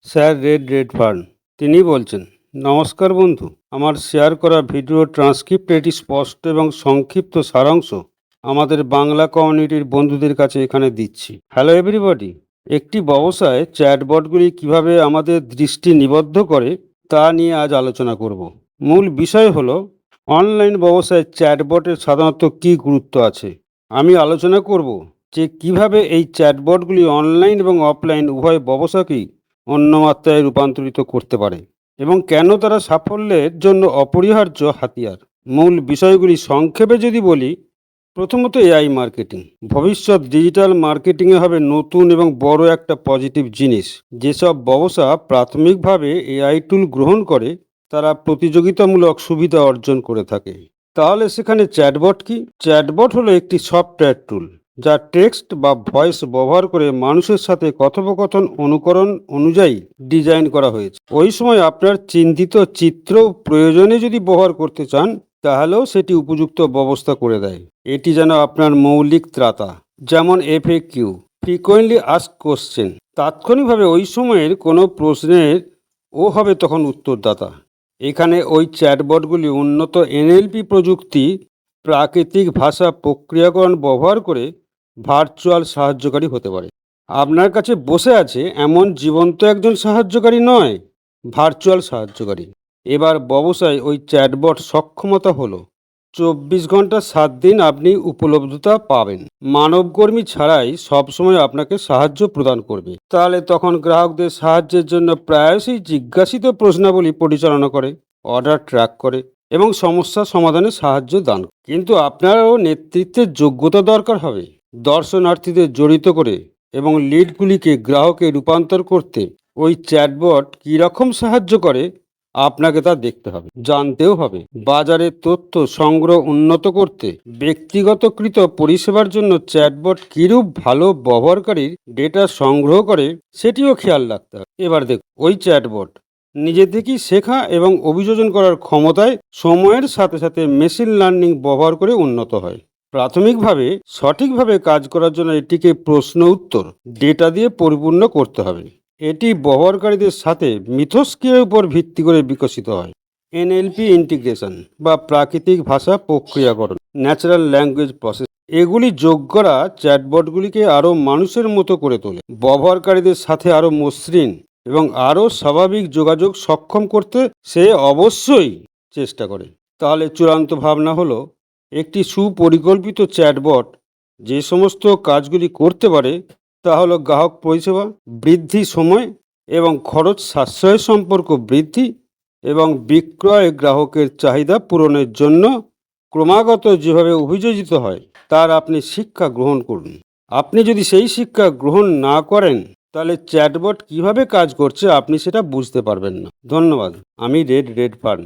Sir red fern তিনি বলছেন। নমস্কার বন্ধু, আমার শেয়ার করা ভিডিও ট্রান্সক্রিপ্ট এটি স্পষ্ট এবং সংক্ষিপ্ত সারাংশ আমাদের বাংলা কমিউনিটির বন্ধুদের কাছে এখানে দিচ্ছি। হ্যালো এভরিবডি, একটি ব্যবসায় চ্যাটবটগুলি কিভাবে আমাদের দৃষ্টি নিবদ্ধ করে তা নিয়ে আজ আলোচনা করব। মূল বিষয় হলো অনলাইন ব্যবসায় চ্যাটবটের সাধারণত কী গুরুত্ব আছে। আমি আলোচনা করব যে কিভাবে এই চ্যাটবটগুলি অনলাইন এবং অফলাইন উভয় ব্যবসাকেই অন্য মাত্রায় রূপান্তরিত করতে পারে এবং কেন তারা সাফল্যের জন্য অপরিহার্য হাতিয়ার। মূল বিষয়গুলি সংক্ষেপে যদি বলি, প্রথমত এআই মার্কেটিং। ভবিষ্যৎ ডিজিটাল মার্কেটিংয়ে হবে নতুন এবং বড় একটা পজিটিভ জিনিস। যেসব ব্যবসা প্রাথমিকভাবে এআই টুল গ্রহণ করে তারা প্রতিযোগিতামূলক সুবিধা অর্জন করে থাকে। তাহলে সেখানে চ্যাটবট কি? চ্যাটবট হলো একটি সফটওয়্যার টুল যা টেক্সট বা ভয়েস ব্যবহার করে মানুষের সাথে কথোপকথন অনুকরণ অনুযায়ী ডিজাইন করা হয়েছে। ওই সময় আপনার চিন্তিত চিত্র প্রয়োজনে যদি ব্যবহার করতে চান তাহলেও সেটি উপযুক্ত ব্যবস্থা করে দেয়। এটি যেন আপনার মৌলিক ত্রাতা, যেমন FAQ, ফ্রিকোয়েন্টলি আস্কড কোশ্চেন। তাৎক্ষণিকভাবে ওই সময়ের কোনো প্রশ্নের ও হবে তখন উত্তরদাতা। এখানে ওই চ্যাটবটগুলি উন্নত NLP প্রযুক্তি, প্রাকৃতিক ভাষা প্রক্রিয়াকরণ ব্যবহার করে ভার্চুয়াল সাহায্যকারী হতে পারে। আপনার কাছে বসে আছে এমন জীবন্ত একজন সাহায্যকারী নয়, ভার্চুয়াল সাহায্যকারী। এবার ব্যবসায় ওই চ্যাটবট সক্ষমতা হলো 24 ঘন্টা 7 দিন আপনি উপলব্ধতা পাবেন। মানবকর্মী ছাড়াই সবসময় আপনাকে সাহায্য প্রদান করবে। তাহলে তখন গ্রাহকদের সাহায্যের জন্য প্রায়শই জিজ্ঞাসিত প্রশ্নাবলী পরিচালনা করে, অর্ডার ট্র্যাক করে এবং সমস্যা সমাধানে সাহায্য দান। কিন্তু আপনারও নেতৃত্বের যোগ্যতা দরকার হবে। দর্শনার্থীদের জড়িত করে এবং লিডগুলিকে গ্রাহকে রূপান্তর করতে ওই চ্যাটবট কীরকম সাহায্য করে আপনাকে তা দেখতে হবে, জানতেও হবে। বাজারের তথ্য সংগ্রহ উন্নত করতে ব্যক্তিগতকৃত পরিষেবার জন্য চ্যাটবট কীরূপ ভালো ব্যবহারকারীর ডেটা সংগ্রহ করে সেটিও খেয়াল রাখতে হবে। এবার দেখুন, ওই চ্যাটবট নিজে থেকেই শেখা এবং অভিযোজন করার ক্ষমতায় সময়ের সাথে সাথে মেশিন লার্নিং ব্যবহার করে উন্নত হয়। প্রাথমিকভাবে সঠিকভাবে কাজ করার জন্য এটিকে প্রশ্ন উত্তর ডেটা দিয়ে পরিপূর্ণ করতে হবে। এটি ব্যবহারকারীদের সাথে মিথস্ক্রিয়ার উপর ভিত্তি করে বিকশিত হয়। NLP ইন্টিগ্রেশন বা প্রাকৃতিক ভাষা প্রক্রিয়াকরণ, ন্যাচারাল ল্যাঙ্গুয়েজ প্রসেস, এগুলি যোগ করা চ্যাটবটগুলিকে আরও মানুষের মতো করে তোলে, ব্যবহারকারীদের সাথে আরও মসৃণ এবং আরও স্বাভাবিক যোগাযোগ সক্ষম করতে সে অবশ্যই চেষ্টা করে। তাহলে চূড়ান্ত ভাবনা হলো, একটি সুপরিকল্পিত চ্যাটবট যে সমস্ত কাজগুলি করতে পারে তা হলো গ্রাহক পরিষেবা বৃদ্ধি, সময় এবং খরচ সাশ্রয়ের সম্পর্ক বৃদ্ধি এবং বিক্রয় গ্রাহকের চাহিদা পূরণের জন্য ক্রমাগত যেভাবে অভিযোজিত হয় তার আপনি শিক্ষা গ্রহণ করুন। আপনি যদি সেই শিক্ষা গ্রহণ না করেন তাহলে চ্যাটবট কিভাবে কাজ করছে আপনি সেটা বুঝতে পারবেন না। ধন্যবাদ। আমি রেড ফার্ন।